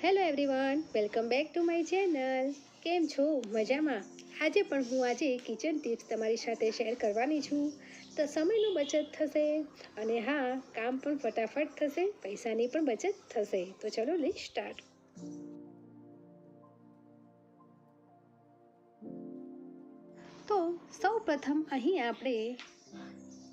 Hello everyone, welcome back to my channel. કેમ છો? મજામાં? આજે કિચન ટિપ્સ તમારી સાથે શેર કરવાની છું. તો સમયનું બચત થશે અને હા, કામ પણ ફટાફટ થશે, પૈસાની પણ બચત થશે. તો ચલો લેટ્સ સ્ટાર્ટ. તો સૌ પ્રથમ અહીં આપણે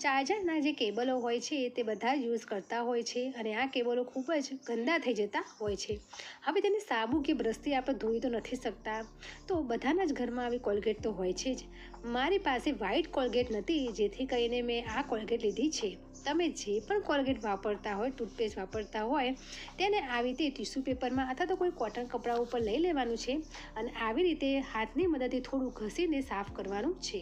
ચાર્જરના જે કેબલો હોય છે તે બધા જ યુઝ કરતા હોય છે અને આ કેબલો ખૂબ જ ગંદા થઈ જતા હોય છે. હવે તેને સાબુ કે બ્રશથી આપણે ધોઈ તો નથી શકતા, તો બધાના જ ઘરમાં આવી કોલગેટ તો હોય છે જ. મારી પાસે વ્હાઇટ કોલગેટ નથી, જેથી કરીને મેં આ કોલગેટ લીધી છે. તમે જે પણ કોલગેટ વાપરતા હોય, ટૂથપેસ્ટ વાપરતા હોય, તેને આવી રીતે ટીશ્યુ પેપરમાં અથવા તો કોઈ કોટન કપડા ઉપર લઈ લેવાનું છે અને આવી રીતે હાથની મદદથી થોડું ઘસીને સાફ કરવાનું છે.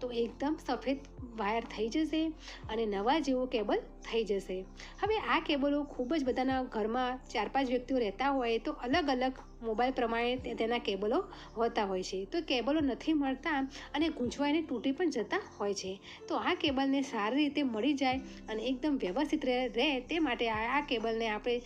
તો એકદમ સફેદ વાયર થઈ જશે અને નવા જેવો કેબલ થઈ જશે. હવે આ કેબલો ખૂબ જ બધાના ઘરમાં 4-5 વ્યક્તિઓ રહેતા હોય તો અલગ અલગ મોબાઈલ પ્રમાણે તેના કેબલો હોતા હોય છે. તો કેબલો નથી મળતા અને ગૂંચવાઈને તૂટી પણ જતા હોય છે. તો આ કેબલને સારી રીતે મળી જાય અને એકદમ વ્યવસ્થિત રહે તે માટે આ કેબલને આપણે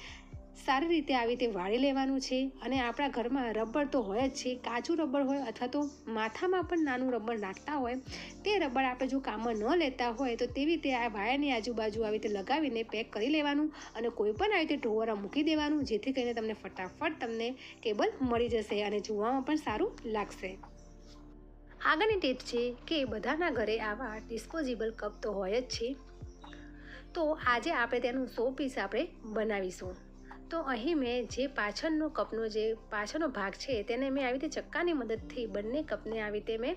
સારી રીતે આવી રીતે વાળી લેવાનું છે. અને આપણા ઘરમાં રબર તો હોય જ છે, કાચું રબર હોય અથવા તો માથામાં પણ નાનું રબર નાખતા હોય, તે રબર આપણે જો કામમાં ન લેતા હોય તો તેવી રીતે આ વાયરની આજુબાજુ આવી રીતે લગાવીને પેક કરી લેવાનું અને કોઈ પણ આવી રીતે ઢોવરા મૂકી દેવાનું, જેથી કરીને તમને ફટાફટ તમને કેબલ મળી જશે અને જોવામાં પણ સારું લાગશે. આગળની ટીપ છે કે બધાના ઘરે આવા ડિસ્પોઝેબલ કપ તો હોય જ છે. તો આજે આપણે તેનું 100 પીસ આપણે બનાવીશું. તો અહીં મેં જે પાછળનો કપનો જે પાછળનો ભાગ છે તેને મેં આવી રીતે ચક્કાની મદદથી બંને કપને આવી રીતે મેં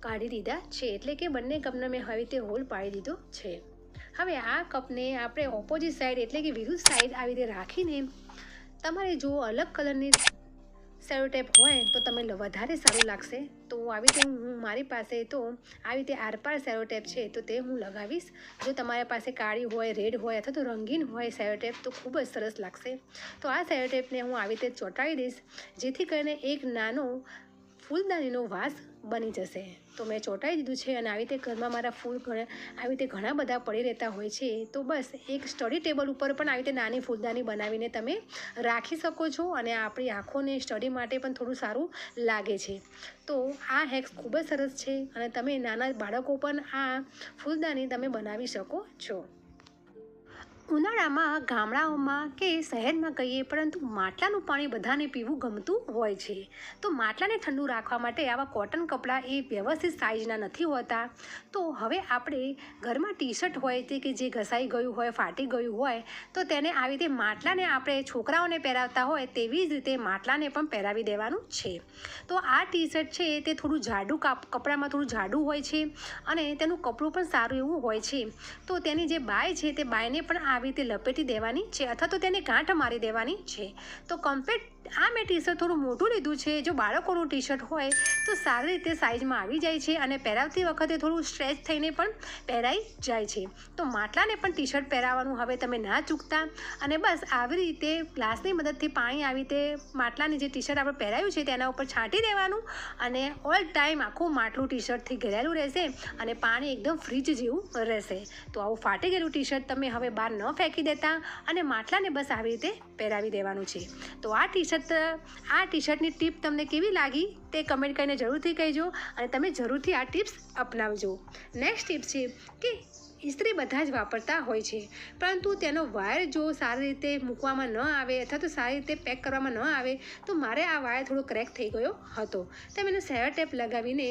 કાઢી દીધા છે, એટલે કે બંને કપને મેં આવી રીતે હોલ પાડી દીધો છે. હવે આ કપને આપણે ઓપોઝિટ સાઈડ એટલે કે વિરુદ્ધ સાઈડ આવી રીતે રાખીને તમારે જો અલગ કલરની સેલોટેપ હોય તો તમે વધારે સારું લાગશે. તો આવી રીતે મારી પાસે તો આવી રીતે આરપાર સેલોટેપ છે તો તે હું લગાવીશ. જો તમારી પાસે કાળી હોય, રેડ હોય અથવા તો રંગીન હોય સેલોટેપ તો ખૂબ જ સરસ લાગશે. તો આ સેલોટેપને હું આવી રીતે ચોંટાડી દઈશ, જેથી કરીને એક નાનો ફૂલદાનીનો વાસ બની જશે. તો મેં ચોંટાડી દીધું છે અને આવી રીતે ઘરમાં મારા ફૂલ આવી રીતે ઘણા બધા પડી રહેતા હોય છે. તો બસ એક સ્ટડી ટેબલ ઉપર પણ આવી રીતે નાની ફૂલદાની બનાવીને તમે રાખી શકો છો અને આપણી આંખોને સ્ટડી માટે પણ થોડું સારું લાગે છે. તો આ હેક્સ ખૂબ જ સરસ છે અને તમે નાના બાળકો પણ આ ફૂલદાની તમે બનાવી શકો છો. ઉનાળામાં ગામડાઓમાં કે શહેરમાં કહીએ, પરંતુ માટલાનું પાણી બધાને પીવું ગમતું હોય છે. તો માટલાને ઠંડુ રાખવા માટે આવા કોટન કપડાં એ વ્યવસ્થિત સાઇઝના નથી હોતા. તો હવે આપણે ઘરમાં ટી શર્ટ હોય તે કે જે ઘસાઈ ગયું હોય, ફાટી ગયું હોય, તો તેને આવી રીતે માટલાને આપણે છોકરાઓને પહેરાવતા હોય તેવી જ રીતે માટલાને પણ પહેરાવી દેવાનું છે. તો આ ટી શર્ટ છે તે થોડું જાડું કપડામાં થોડું જાડું હોય છે અને તેનું કપડું પણ સારું એવું હોય છે. તો તેની જે બાય છે તે બાયને પણ આવી રીતે લપેટી દેવાની છે અથવા તો તેને ગાંઠ મારી દેવાની છે. તો કમ્પ્લીટ આ મેં ટી શર્ટ થોડું મોટું લીધું છે. જો બાળકોનું ટી શર્ટ હોય તો સારી રીતે સાઇઝમાં આવી જાય છે અને પહેરાવતી વખતે થોડું સ્ટ્રેચ થઈને પણ પહેરાઈ જાય છે. તો માટલાને પણ ટી શર્ટ પહેરાવવાનું હવે તમે ના ચૂકતા અને બસ આવી રીતે ગ્લાસની મદદથી પાણી આવી રીતે માટલાની જે ટી શર્ટ આપણે પહેરાવ્યું છે તેના ઉપર છાંટી દેવાનું અને ઓલ ટાઈમ આખું માટલું ટી શર્ટથી ઘેરાયેલું રહેશે અને પાણી એકદમ ફ્રીજ જેવું રહેશે. તો આવું ફાટી ગયેલું ટી શર્ટ તમે હવે બહાર ન ફેંકી દેતા અને માટલાને બસ આવી રીતે પહેરાવી દેવાનું છે. તો આ ટી શર્ટની ટીપ તમને કેવી લાગી તે કમેન્ટ કરીને જરૂરથી કહેજો અને તમે જરૂરથી આ ટિપ્સ અપનાવજો. નેક્સ્ટ ટિપ છે કે ઇસ્ત્રી બધા જ વાપરતા હોય છે, પરંતુ તેનો વાયર જો સારી રીતે મૂકવામાં ન આવે અથવા તો સારી રીતે પેક કરવામાં ન આવે તો મારે આ વાયર થોડો ક્રેક થઈ ગયો હતો. તો મેં સેલો ટેપ લગાવીને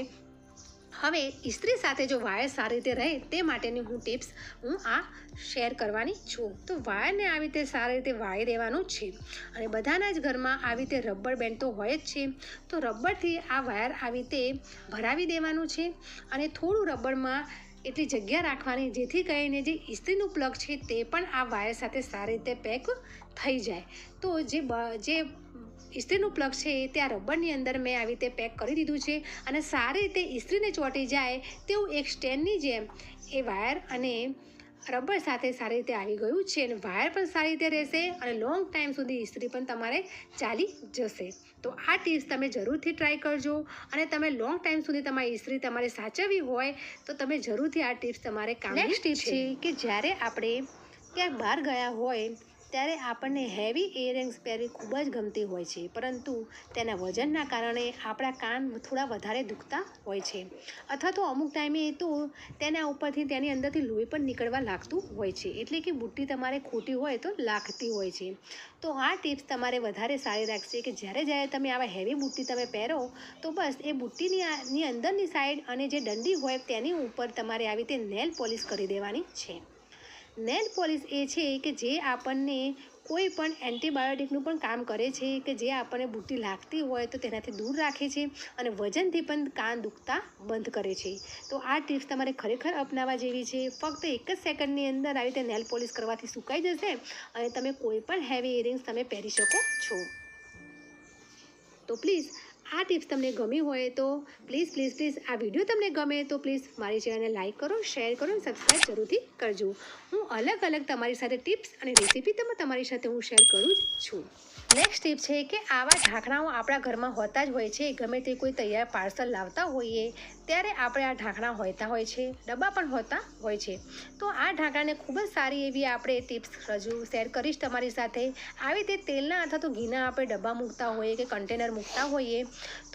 હવે ઇસ્ત્રી સાથે જો વાયર સારી રીતે રહે તે માટેની ટિપ્સ હું આ શેર કરવાની છું. તો વાયરને આવી રીતે સારી રીતે વાળી દેવાનું છે અને બધાના જ ઘરમાં આવી રીતે રબર બેન્ડ તો હોય જ છે. તો રબરથી આ વાયર આવી રીતે ભરાવી દેવાનું છે અને થોડું રબરમાં એટલી જગ્યા રાખવાની, જેથી કરીને જે ઇસ્ત્રીનું પ્લગ છે તે પણ આ વાયર સાથે સારી રીતે પેક થઈ જાય. તો જે ઇસ્ત્રીનું પ્લગ છે તે આ રબરની અંદર મેં આવી રીતે પેક કરી દીધું છે અને સારી રીતે ઇસ્ત્રીને ચોંટી જાય તેવું એક સ્ટેન્ડની જેમ એ વાયર અને રબર સાથે સારી રીતે આવી ગયું છે અને વાયર પણ સારી રીતે રહેશે અને લોંગ ટાઈમ સુધી ઇસ્ત્રી પણ તમારે ચાલી જશે. તો આ ટિપ્સ તમે જરૂરથી ટ્રાય કરજો અને તમે લોંગ ટાઈમ સુધી તમારી ઇસ્ત્રી તમારે સાચવવી હોય તો તમે જરૂરથી આ ટિપ્સ તમારે કામની ટિપ્સ છે કે જ્યારે આપણે ક્યાંક બહાર ગયા હોય ત્યારે આપણને હેવી ઇયરિંગ્સ પહેરવી ખૂબ જ ગમતી હોય છે, પરંતુ તેના વજનના કારણે આપણા કાન થોડા વધારે દુખતા હોય છે, અથવા તો અમુક ટાઈમે તો તેના ઉપરથી તેની અંદરથી લોહી પણ નીકળવા લાગતું હોય છે, એટલે કે બુટ્ટી તમારે ખોટી હોય તો લાગતી હોય છે. તો આ ટિપ્સ તમારે વધારે સારી રાખશે કે જ્યારે તમે આવા હેવી બુટ્ટી તમે પહેરો તો બસ એ બુટ્ટીની અંદરની સાઈડ અને જે દંડી હોય તેની ઉપર તમારે આવી રીતે નેલ પોલિશ કરી દેવાની છે. નેલ પોલિશ એ છે કે જે આપણને કોઈ પણ એન્ટીબાયોટિકનું પણ કામ કરે છે, કે જે આપણને બુટ્ટી લાગતી હોય તો તેનાથી દૂર રાખે છે અને વજનથી પણ કાન દુખતા બંધ કરે છે. તો આ ટિપ્સ તમારે ખરેખર અપનાવવા જેવી છે. ફક્ત એક જ સેકન્ડની અંદર આવી રીતે નેલ પોલિશ કરવાથી સુકાઈ જશે અને તમે કોઈ પણ હેવી ઇયરિંગ્સ તમે પહેરી શકો છો. તો પ્લીઝ આ ટિપ્સ તમને ગમી હોય તો પ્લીઝ આ વિડીયો તમને ગમે તો પ્લીઝ મારી ચેનલને લાઇક કરો, શેર કરો અને સબસ્ક્રાઈબ જરૂરથી કરજો. હું અલગ તમારી સાથે ટિપ્સ અને રેસીપી તમારી સાથે હું શેર કરું જ છું. નેક્સ્ટ ટિપ છે કે આવા ઢાંકણાઓ આપણા ઘરમાં હોતા જ હોય છે. ગમે તે કોઈ તૈયાર પાર્સલ લાવતા હોઈએ ત્યારે આપણે આ ઢાંકણા હોતા હોય છે, ડબ્બા પણ હોતા હોય છે. તો આ ઢાંકણાને ખૂબ જ સારી એવી આપણે ટિપ્સ શેર કરીશ તમારી સાથે. આવી રીતે તેલના અથવા તો ઘીના આપણે ડબ્બા મૂકતા હોઈએ કે કન્ટેનર મૂકતા હોઈએ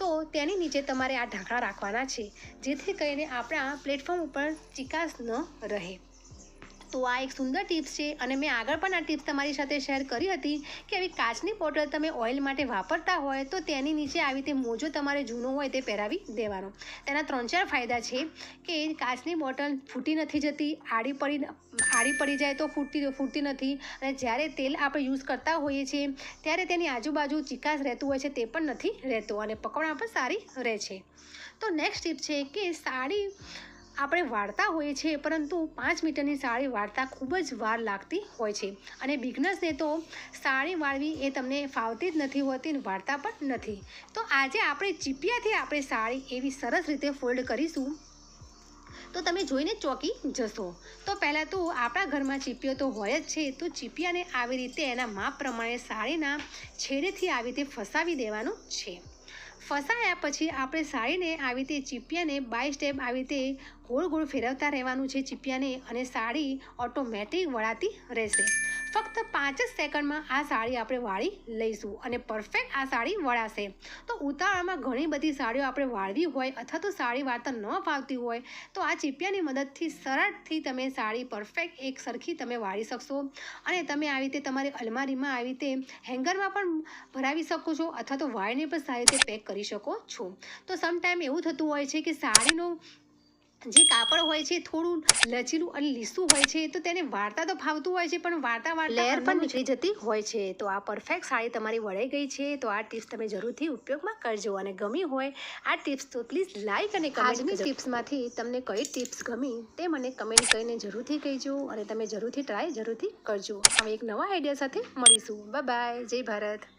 તો તેની નીચે તમારે આ ઢાંકણા રાખવાના છે, જેથી કરીને આપણા પ્લેટફોર્મ ઉપર ચિકાસ ન રહે. તો આ એક સુંદર ટિપ્સ છે અને મેં આગળ પણ આ ટિપ્સ તમારી સાથે શેર કરી હતી કે આવી કાચની બોટલ તમે ઓઇલ માટે વાપરતા હોય તો તેની નીચે આવી રીતે મોજો તમારે જૂનો હોય તે પહેરાવી દેવાનો. તેના 3-4 ફાયદા છે કે કાચની બોટલ ફૂટી નથી જતી, આડી પડી જાય તો ફૂટતી નથી, અને જ્યારે તેલ આપણે યુઝ કરતા હોઈએ છીએ ત્યારે તેની આજુબાજુ ચિકાસ રહેતું હોય છે તે પણ નથી રહેતો અને પકડવામાં પણ સારી રહે છે. તો નેક્સ્ટ ટિપ છે કે સાડી આપણે વાળતા હોઈએ છીએ, પરંતુ 5 મીટરની સાડી વાળતા ખૂબ જ વાર લાગતી હોય છે અને બિગનર્સને તો સાડી વાળવી એ તમને ફાવતી જ નથી હોતી અને વાળતા પણ નથી. તો આજે આપણે ચીપિયાથી આપણે સાડી એવી સરસ રીતે ફોલ્ડ કરીશું તો તમે જોઈને ચોંકી જશો. તો પહેલાં તો આપણા ઘરમાં ચીપિયો તો હોય જ છે, તો ચીપિયાને આવી રીતે એના માપ પ્રમાણે સાડીના છેડેથી આવી રીતે ફસાવી દેવાનું છે. ફસાયા પછી આપણે સાડીને આવી રીતે ચીપિયાને બાય સ્ટેપ આવી રીતે ગોળ ફેરવતા રહેવાનું છે ચીપિયાને, અને સાડી ઓટોમેટિક વળાતી રહેશે. ફક્ત 5 જ સેકન્ડમાં આ સાડી આપણે વાળી લઈશું અને પરફેક્ટ આ સાડી વળાશે. તો ઉતાવળમાં ઘણી બધી સાડીઓ આપણે વાળવી હોય અથવા તો સાડી વાળતા ન ફાવતી હોય તો આ ચીપિયાની મદદથી સરળથી તમે સાડી પરફેક્ટ એક સરખી તમે વાળી શકશો અને તમે આવી રીતે તમારી અલમારીમાં આવી રીતે હેંગરમાં પણ ભરાવી શકો છો અથવા તો વાળીને પણ સારી રીતે પેક કરી શકો છો. તો સમટાઈમ એવું થતું હોય છે કે સાડીનું જે કાપડ હોય છે થોડું લચીલું અને લીસું હોય છે, તો તેને વાળતા તો ફાવતું હોય છે પણ વાળતા લેયર પણ નીકળી જતી હોય છે. તો આ પરફેક્ટ સાડી તમારી વળાઈ ગઈ છે. તો આ ટિપ્સ તમે જરૂરથી ઉપયોગમાં કરજો અને ગમી હોય આ ટિપ્સ તો પ્લીઝ લાઇક અને કમેન્ટની ટિપ્સમાંથી તમને કઈ ટિપ્સ ગમી તે મને કમેન્ટ કરીને જરૂરથી કહેજો અને તમે જરૂરથી ટ્રાય કરજો. હવે એક નવા આઈડિયા સાથે મળીશું. બાય, જય ભારત.